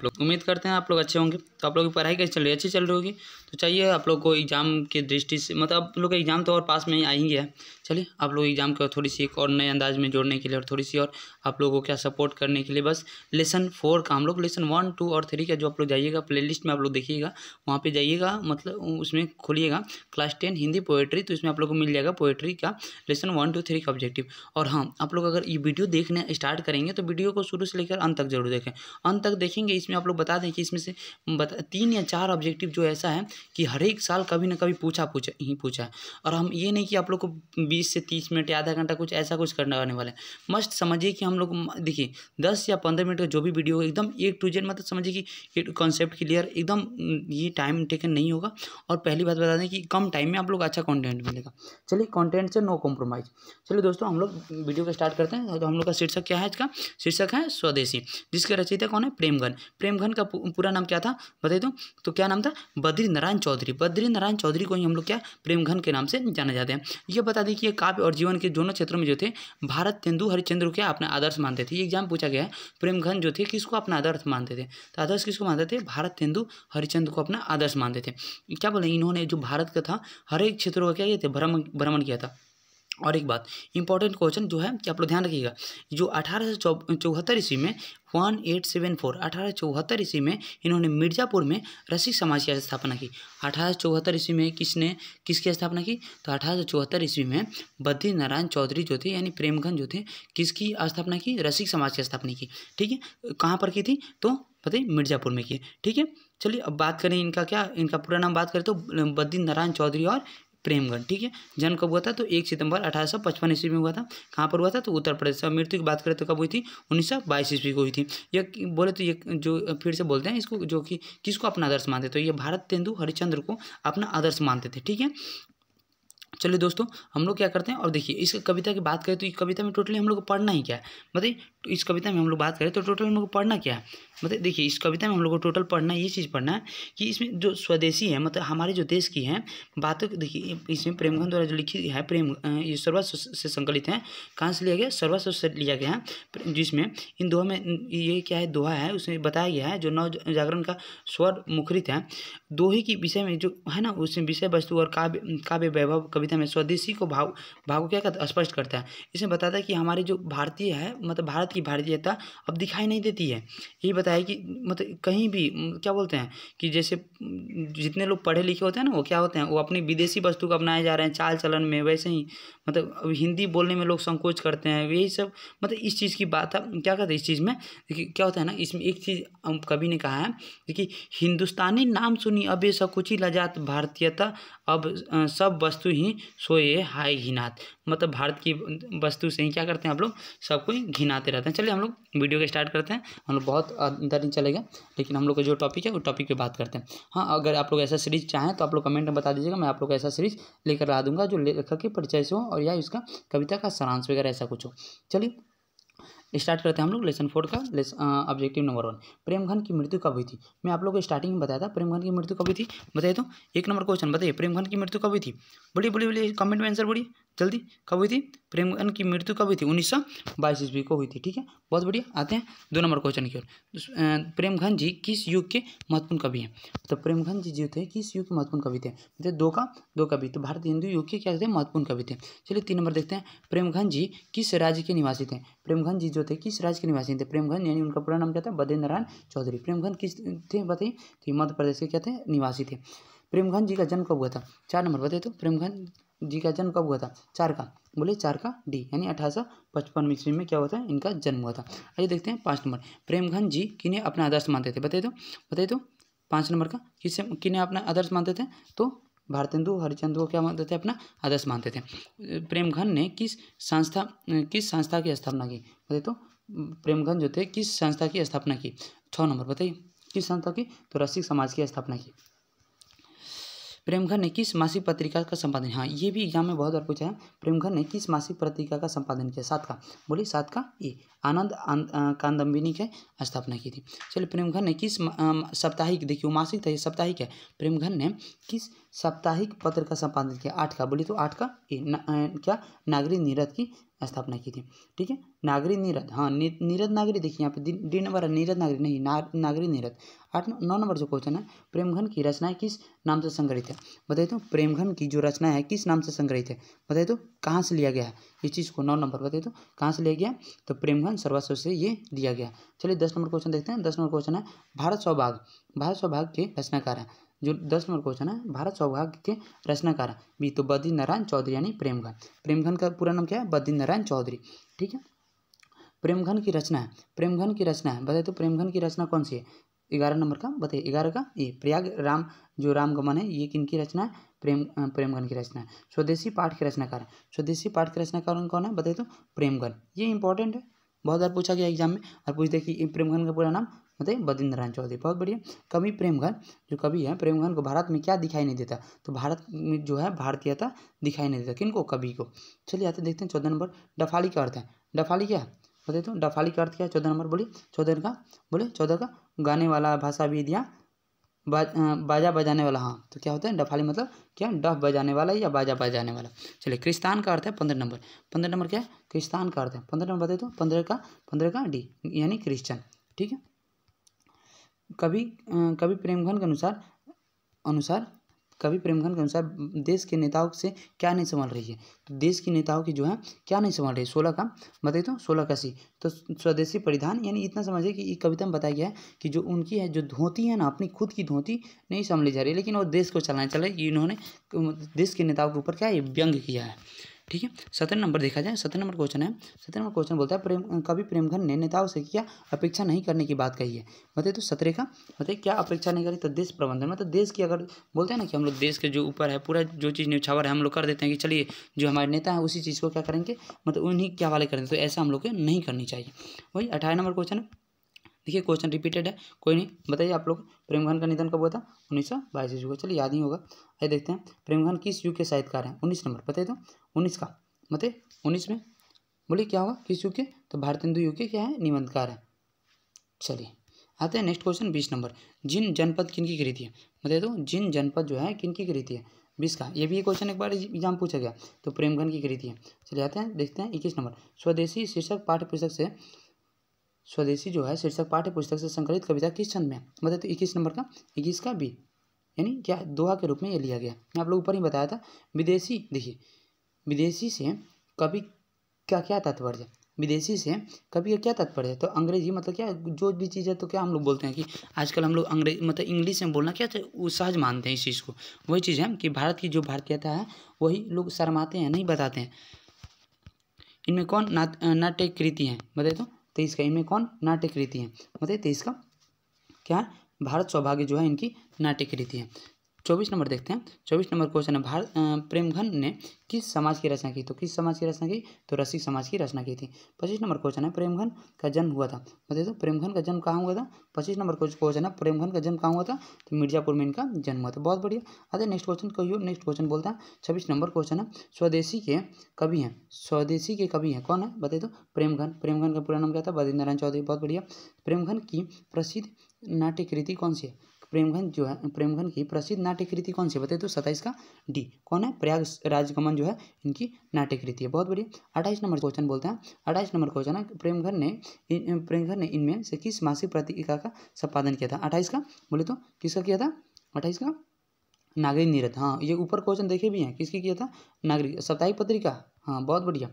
लोग उम्मीद करते हैं आप लोग अच्छे होंगे। तो आप लोग की पढ़ाई कैसी चल रही है? अच्छी चल रही होगी। तो चाहिए आप लोग को एग्ज़ाम की दृष्टि से, मतलब आप लोग का एग्ज़ाम तो और पास में ही आ ही गया है। चलिए आप लोग एग्ज़ाम को थोड़ी सी एक और नए अंदाज में जोड़ने के लिए और थोड़ी सी और आप लोगों को क्या सपोर्ट करने के लिए बस लेसन 4 का हम लोग लेसन 1, 2 और 3 का जो आप लोग जाइएगा प्लेलिस्ट में आप लोग देखिएगा, वहाँ पे जाइएगा, मतलब उसमें खोलिएगा क्लास 10 हिंदी पोएट्री, तो इसमें आप लोग को मिल जाएगा पोएट्री का लेसन 1, 2, 3 का ऑब्जेक्टिव। और हाँ, आप लोग अगर ये वीडियो देखने स्टार्ट करेंगे तो वीडियो को शुरू से लेकर अंत तक जरूर देखें। अंत तक देखेंगे, इसमें आप लोग बता दें कि इसमें से 3 या 4 ऑब्जेक्टिव जो ऐसा है कि हर एक साल कभी ना कभी पूछा है। और हम ये नहीं कि आप लोग को 20 से 30 मिनट या आधा घंटा कुछ ऐसा कुछ करने वाले हैं। मस्ट समझिए कि हम लोग देखिए 10 या 15 मिनट का जो भी वीडियो एकदम A to Z, मतलब समझिए कि कॉन्सेप्ट क्लियर एकदम, ये टाइम टेकन नहीं होगा। और पहली बात बता दें कि कम टाइम में आप लोग अच्छा कंटेंट मिलेगा। चलिए कंटेंट से नो कॉम्प्रोमाइज़। चलिए दोस्तों हम लोग वीडियो को स्टार्ट करते हैं। तो हम लोग का शीर्षक क्या है? इसका शीर्षक है स्वदेशी, जिसके रचयिता कौन है? प्रेमघन। प्रेमघन का पूरा नाम क्या था बताइए तो क्या नाम था? बद्रीनारायण चौधरी। बद्रीनारायण चौधरी को ही हम लोग क्या प्रेमघन के नाम से जाने जाते हैं। ये बता दें कि ये काव्य और जीवन के दोनों क्षेत्रों में जो थे भारत तेंदु हरिश्चंद्र को क्या अपना आदर्श मानते थे। ये एग्जाम पूछा गया है। प्रेमघन जो थे किसको अपना आदर्श मानते थे? तो आदर्श किसको मानते थे? भारत तेंदु हरिश्चंद्र को अपना आदर्श मानते थे। क्या बोले, इन्होंने जो भारत का था हर एक क्षेत्रों का क्या किए थे? भ्रमण किया था। और एक बात इंपॉर्टेंट क्वेश्चन जो है कि आप लोग ध्यान रखिएगा, जो 1874 ईस्वी में 1874 ईस्वी में इन्होंने मिर्ज़ापुर में रसिक समाज की स्थापना की। 1874 ईस्वी में किसकी स्थापना की? तो 1874 ईस्वी में बद्रीनारायण चौधरी जो थे यानी प्रेमघन जो थे किसकी स्थापना की? रसिक समाज की स्थापना की। ठीक है, कहाँ पर की थी? तो बताइए मिर्ज़ापुर में की। ठीक है, चलिए अब बात करें इनका पूरा नाम बात करें तो बद्रीनारायण चौधरी और प्रेमघन। ठीक है, जन्म कब हुआ था? तो 1 सितंबर 1855 ईस्वी में हुआ था। कहाँ पर हुआ था? तो उत्तर प्रदेश। और मृत्यु की बात करें तो कब हुई थी? 1922 ईस्वी को हुई थी। ये बोले तो ये जो फिर से बोलते हैं इसको, जो कि किसको अपना आदर्श मानते, तो ये भारत तेंदु हरिश्चंद्र को अपना आदर्श मानते थे। ठीक है, चलिए दोस्तों हम लोग क्या करते हैं और देखिए इस कविता की बात करें तो इस कविता में टोटली हम लोग को पढ़ना ही क्या है बताइए। तो इस कविता में हम लोग बात करें तो टोटल हम लोग को पढ़ना क्या है बताइए। देखिए इस कविता में हम लोग को टोटल पढ़ना ये चीज़ पढ़ना है कि इसमें जो स्वदेशी है, मतलब हमारे जो देश की हैं बातों, देखिए इसमें प्रेमघन द्वारा जो लिखी है ये सर्वस्व से संकलित है। कहाँ से लिया गया? सर्वस्व से लिया गया है, जिसमें इन दोहा में ये क्या है? दोहा है, उसमें बताया गया है जो नव जागरण का स्वर मुखरित है। दोहे की विषय में जो है ना, उसमें विषय वस्तु और काव्य वैभव कविता में स्वदेशी को भाव को क्या करता है? स्पष्ट करता है। इसमें बताता है कि हमारी जो भारतीय है, मतलब भारत की भारतीयता अब दिखाई नहीं देती है। यही बताया कि मतलब कहीं भी क्या बोलते हैं कि जैसे जितने लोग पढ़े लिखे होते हैं ना, वो क्या होते हैं, वो अपनी विदेशी वस्तु को अपनाए जा रहे हैं चाल चलन में। वैसे ही मतलब अब हिंदी बोलने में लोग संकोच करते हैं, यही सब मतलब इस चीज़ की बात है। क्या कहते हैं इस चीज़ में? देखिए क्या होता है ना, इसमें एक चीज़ कवि ने कहा है कि हिंदुस्तानी नाम सुनी अबे सकुची लजात भारतीयता, अब सब वस्तु ही सोए हाय घिनात। मतलब भारत की वस्तु से ही क्या करते हैं आप लोग? सबको ही घिनाते रहते हैं। चलिए हम लोग वीडियो को स्टार्ट करते हैं। हम लोग बहुत अंदर नहीं चलेगा, लेकिन हम लोग का जो टॉपिक है वो टॉपिक पे बात करते हैं। हाँ, अगर आप लोग ऐसा सीरीज चाहें तो आप लोग कमेंट में बता दीजिएगा, मैं आप लोग को ऐसा सीरीज लेकर आ दूंगा जो लेखक के परिचय से हो और या इसका कविता का सारांश वगैरह ऐसा कुछ हो। चलिए स्टार्ट करते हैं हम लोग लेसन 4 का ऑब्जेक्टिव नंबर 1। प्रेमघन की मृत्यु कब हुई थी? मैं आप लोगों को स्टार्टिंग में बताया था प्रेमघन की मृत्यु कब हुई थी, बताइए तो। 1 नंबर क्वेश्चन बताइए, प्रेमघन की मृत्यु कब हुई थी? बोलिए कमेंट में आंसर बोलिए जल्दी। कब हुई थी प्रेमघन की मृत्यु? कब हुई थी? 1922 ईस्वी को हुई थी। ठीक है, बहुत बढ़िया। आते हैं 2 नंबर क्वेश्चन की ओर। प्रेमघन जी किस युग के महत्वपूर्ण कवि हैं? तो प्रेमघन जी जो थे किस युग के महत्वपूर्ण कवि थे? मतलब दो कवि, तो भारतीय हिंदू युग के क्या थे? महत्वपूर्ण कवि थे। चलिए 3 नंबर देखते हैं, प्रेमघन जी किस राज्य के निवासी थे? प्रेमघन जी जो थे किस राज्य के निवासी थे? प्रेमघन यानी उनका पूरा नाम क्या था? बद्रीनारायण चौधरी। प्रेमघन किस थे बताइए? तो मध्य प्रदेश के क्या थे? निवासी थे। प्रेमघन जी का जन्म कब हुआ था? 4 नंबर बताइए तो। प्रेमघन जी का जन्म कब हुआ था? 4 का बोले 4 का डी यानी 1855 ईस्वी में क्या हुआ था? इनका जन्म हुआ था। आइए देखते हैं 5 नंबर, प्रेमघन जी किन्हें अपना आदर्श मानते थे? बताइए तो 5 नंबर का किन्हें अपना आदर्श मानते थे? तो भारतेंदु हरिश्चंद्र को क्या मानते थे? अपना आदर्श मानते थे। प्रेमघन ने किस संस्था की स्थापना की? बताइए तो। प्रेमघन जो थे किस संस्था की स्थापना की? 6 नंबर बताइए, किस संस्था की? तो रसिक समाज की स्थापना की। प्रेमघन ने किस मासिक पत्रिका का संपादन? हाँ, ये भी एग्जाम में बहुत बार पूछा है। प्रेमघन ने किस मासिक पत्रिका का संपादन किया? 7 का बोलिए 7 का ए आनंद कादम्बिनी की स्थापना की थी। चलिए प्रेमघन ने किस साप्ताहिक, देखिए मासिक था ये, साप्ताहिक है। प्रेमघन ने किस साप्ताहिक पत्र का संपादन किया? 8 का बोलिए तो 8 का ए क्या नागरिक नीरद की स्थापना की थी। ठीक है, नागरी नीरद, हाँ नीरद नागरी, देखिए यहाँ पे डी नंबर है, नीरद नागरी नहीं, नागरी नीरद। 9 नंबर जो क्वेश्चन है, प्रेमघन की रचनाएं किस नाम से संग्रहित है? बताइए तो, प्रेमघन की जो रचना है किस नाम से संग्रहित है? बताइए तो, कहाँ से लिया गया है इस चीज़ को? 9 नंबर बताइए तो, कहाँ से लिया गया? तो प्रेमघन सर्वस्व से ये लिया गया। चलिए 10 नंबर क्वेश्चन देखते हैं। 10 नंबर क्वेश्चन है, भारत सौभाग्य के रचनाकार है। जो 10 नंबर क्वेश्चन है, भारत सौभाग्य के रचनाकार भी तो बद्री नारायण चौधरी यानी प्रेमघन। प्रेमघन का पूरा नाम क्या है? बद्री नारायण चौधरी। ठीक है, प्रेमघन की रचना है, प्रेमघन की रचना है, बताइए तो प्रेमघन की रचना कौन सी है? 11 नंबर का बताइए, 11 का ये प्रयाग राम जो रामगमन है, ये किनकी रचना है? प्रेमघन की रचना है। स्वदेशी पाठ के रचनाकार, स्वदेशी पाठ के रचनाकार कौन है? बताइए तो प्रेमघन। ये इंपॉर्टेंट है, बहुत बार पूछा गया एग्जाम में। और पूछ देखिए प्रेमघन का पूरा नाम बताइए, बद्री नारायण चौधरी। बहुत बढ़िया। कवि प्रेमघन, जो कवि है प्रेमघन को भारत में क्या दिखाई नहीं देता? तो भारत में जो है भारतीयता दिखाई नहीं देता। किनको? कवि को। चलिए आते देखते हैं 14 नंबर, डफाली का अर्थ है। डफाली क्या है? बताइए तो, डफाली का अर्थ क्या है? 14 नंबर बोलिए, 14 का गाने वाला, भाषा विद या बाजा बजाने वाला। हाँ, तो क्या होता है डफाली? मतलब क्या? डफ बजाने वाला या बाजा बजाने वाला। चलिए क्रिस्तान का अर्थ है 15 नंबर। 15 नंबर क्या है? क्रिस्तान का अर्थ है 15 नंबर। बताइए तो 15 का डी यानी क्रिश्चियन। ठीक है, कवि प्रेमघन के अनुसार कवि प्रेमघन के अनुसार देश के नेताओं से क्या नहीं संभल रही है? तो देश के नेताओं की जो है क्या नहीं संभल रही? 16 का बताइए तो, 16 का सी। तो स्वदेशी परिधान, यानी इतना समझिए कि कविता में बताया गया है कि जो उनकी है जो धोती है ना, अपनी खुद की धोती नहीं संभली जा रही, लेकिन वो देश को चलाने चले, इन्होंने देश के नेताओं के ऊपर क्या है? व्यंग किया है। ठीक है, 17 नंबर देखा जाए, 17 नंबर क्वेश्चन है। 17 नंबर क्वेश्चन बोलता है, कवि प्रेमघन ने नेताओं से क्या अपेक्षा नहीं करने की बात कही है? बताइए तो 17 का बताइए, क्या अपेक्षा नहीं करी? तो देश प्रबंधन, मतलब देश की, अगर बोलते हैं ना कि हम लोग देश के जो ऊपर है पूरा जो चीज़ न्यौछावर है हम लोग कर देते हैं कि चलिए जो हमारे नेता है उसी चीज़ को क्या करेंगे, मतलब उन्हीं के हवाले करेंगे। तो ऐसा हम लोग को नहीं करनी चाहिए। वही 18 नंबर क्वेश्चन है। देखिए क्वेश्चन रिपीटेड है, कोई नहीं। बताइए आप लोग, प्रेमघन का निधन कब हुआ था? 1922 ईस्वी को। चलिए याद ही होगा। आइए देखते हैं, प्रेमघन किस युग के साहित्यकार हैं? 19 नंबर बताइए तो, 19 का बताइए, 19 में बोलिए क्या होगा? किस युग के? तो भारतेंदु युग के क्या है? निबंधकार है। चलिए आते हैं नेक्स्ट क्वेश्चन, 20 नंबर, जिन जनपद किनकी कृति है? बताइए तो, जिन जनपद जो है किनकी कृति है? 20 का। ये भी ये क्वेश्चन एक बार एग्जाम पूछा गया, तो प्रेमघन की कृति है। चलिए आते हैं देखते हैं 21 नंबर, स्वदेशी शीर्षक पाठ्य पुस्तक से, स्वदेशी जो है शीर्षक पाठ्य पुस्तक से संकलित कविता किस छंद में है? बताइए तो 21 नंबर का, 21 का बी, यानी क्या? दोहा के रूप में ये लिया गया। मैं आप लोग ऊपर ही बताया था। विदेशी, देखिए विदेशी से कवि का क्या तात्पर्य है? विदेशी से कवि का क्या तात्पर्य है? तो अंग्रेजी, मतलब क्या जो भी चीज़ है, तो क्या हम लोग बोलते हैं कि आजकल हम लोग अंग्रेजी मतलब इंग्लिश में बोलना क्या वो सहज मानते हैं इस चीज़ को। वही चीज़ है कि भारत की जो भारतीयता है वही लोग शर्माते हैं, नहीं बताते हैं। इनमें कौन नाट्य कृति है? बताइए तो 23 का, इनमें कौन नाट्य कृति है? बताइए 23 का क्या है? भारत सौभाग्य जो है इनकी नाट्य कृति है। 24 नंबर देखते हैं। 24 नंबर क्वेश्चन है, प्रेमघन ने किस समाज की रचना की? तो किस समाज की रचना की? तो रसिक समाज की रचना की थी। 25 नंबर क्वेश्चन है, प्रेमघन का जन्म हुआ था? बताइए तो प्रेमघन का जन्म कहाँ हुआ था? 25 नंबर क्वेश्चन है, प्रेमघन का जन्म कहाँ हुआ था? तो मिर्जापुर में इनका जन्म हुआ था। बहुत बढ़िया। आते नेक्स्ट क्वेश्चन कहियो। नेक्स्ट क्वेश्चन बोलता है, 26 नंबर क्वेश्चन है, स्वदेशी के कवि हैं, स्वदेशी के कवि हैं कौन है? बताइए तो प्रेमघन। प्रेमघन का पूरा नाम क्या था? बद्री नारायण चौधरी। बहुत बढ़िया। प्रेमघन की प्रसिद्ध नाट्य कृति कौन सी है? प्रेमघन जो है, प्रेमघन की प्रसिद्ध नाट्य कृति कौन सी है? बताइए तो 27 का डी, कौन है? प्रयाग राजगमन जो है इनकी नाट्य कृति है। बहुत बढ़िया। 28 नंबर क्वेश्चन बोलते हैं, 28 नंबर क्वेश्चन है, प्रेमघन ने इनमें से किस मासिक पत्रिका का संपादन किया था? 28 का बोले तो किसका किया था? 28 का नागरिक नीरद। हाँ, ये ऊपर क्वेश्चन देखे भी हैं, किसकी किया था? नागरिक साप्ताहिक पत्रिका। हाँ, बहुत बढ़िया।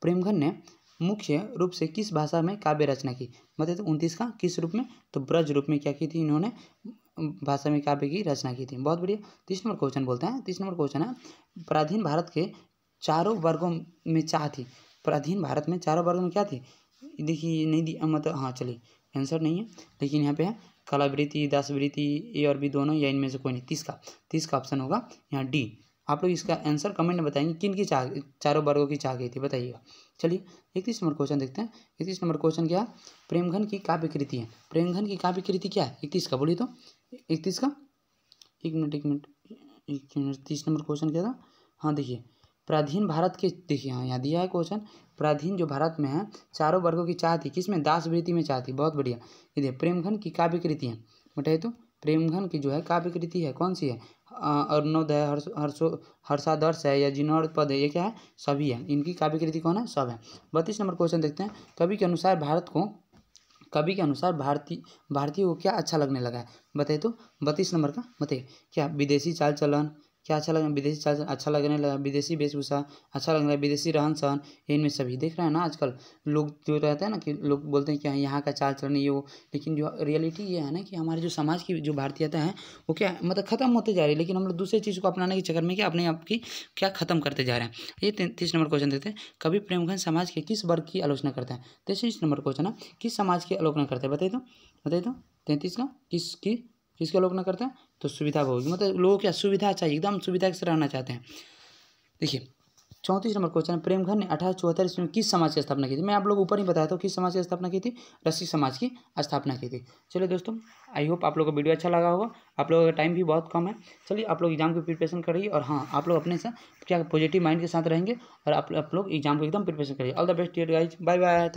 प्रेमघन ने मुख्य रूप से किस भाषा में काव्य रचना की? बताइए तो 29 का किस रूप में? तो ब्रज रूप में क्या की थी इन्होंने? भाषा में काव्य की रचना की थी। बहुत बढ़िया। 30 नंबर क्वेश्चन बोलते हैं, 30 नंबर क्वेश्चन है, प्राचीन भारत के चारों वर्गों में चाह थी? प्राचीन भारत में चारों वर्गों में क्या थी? देखिए नहीं दी, मतलब हाँ चलिए आंसर नहीं है, लेकिन यहाँ पे है कलावृत्ति, दासवृत्ति, ए और बी दोनों, या इनमें से कोई नहीं। 30 का ऑप्शन होगा यहाँ डी। आप लोग इसका आंसर कमेंट में बताएंगे किन की चाह, चारों वर्गों की चाह गई थी, बताइएगा। चलिए 31 नंबर क्वेश्चन देखते हैं। 31 नंबर क्वेश्चन क्या है? प्रेमघन की काव्य कृति है। प्रेमघन की काव्य कृति क्या है? 31 का बोलिए तो, 31 का, एक मिनट 30 नंबर क्वेश्चन क्या था? हाँ देखिए, प्राचीन भारत के, देखिए हाँ यहाँ दिया है क्वेश्चन, प्राचीन जो भारत में है चारों वर्गों की चाह थी, किसमें? दासवृत्ति में चाह थी। बहुत बढ़िया। ये देखिए प्रेमघन की काव्य कृति है, बताइए तो प्रेमघन की जो है काव्य कृति है कौन सी है? अरुणोदय, हर्षादर्श है या जिनोर पद है, ये क्या है? सभी है। इनकी काव्य कृति कौन है? सब है। 32 नंबर क्वेश्चन देखते हैं। कवि के अनुसार भारतीय को क्या अच्छा लगने लगा है? बताइए तो। 32 नंबर का बताइए। क्या विदेशी चाल चलन क्या अच्छा लगा? विदेशी चाल चलन अच्छा लगने लगा, विदेशी वेशभूषा अच्छा लगने लगा, विदेशी रहन सहन, इनमें सभी देख रहे हैं ना। आजकल लोग जो रहते हैं ना कि लोग बोलते हैं कि हाँ यहाँ का चाल चलन ये वो, लेकिन जो रियलिटी ये है ना कि हमारे जो समाज की जो भारतीयता है वो क्या मतलब खत्म होते जा रही है, लेकिन हम लोग दूसरी चीज़ को अपनाने के चक्कर में क्या अपने आप की क्या खत्म करते जा रहे हैं। ये 33 नंबर क्वेश्चन देते हैं। कवि प्रेमघन समाज के किस वर्ग की आलोचना करते हैं? 33 नंबर क्वेश्चन है, किस समाज की आलोचना करते हैं? बताइए तो 33 का किसकी आलोचना करते हैं? तो सुविधा भोगी, मतलब लोगों को क्या सुविधा चाहिए, एकदम सुविधा से रहना चाहते हैं। देखिए 34 नंबर क्वेश्चन, प्रेमघन ने 1874 ईस्वी में किस समाज की स्थापना की थी? मैं आप लोग ऊपर ही बताया था किस समाज की स्थापना की थी? रसिक समाज की स्थापना की थी। चलिए दोस्तों, आई होप आप लोगों को वीडियो अच्छा लगा होगा। आप लोगों का टाइम भी बहुत कम है। चलिए आप लोग एग्जाम की प्रिपरेशन करिए, और हाँ आप लोग अपने से क्या पॉजिटिव माइंड के साथ रहेंगे, और आप लोग एग्जाम को एकदम प्रिपरेशन करिए। All the best dear guys, bye bye.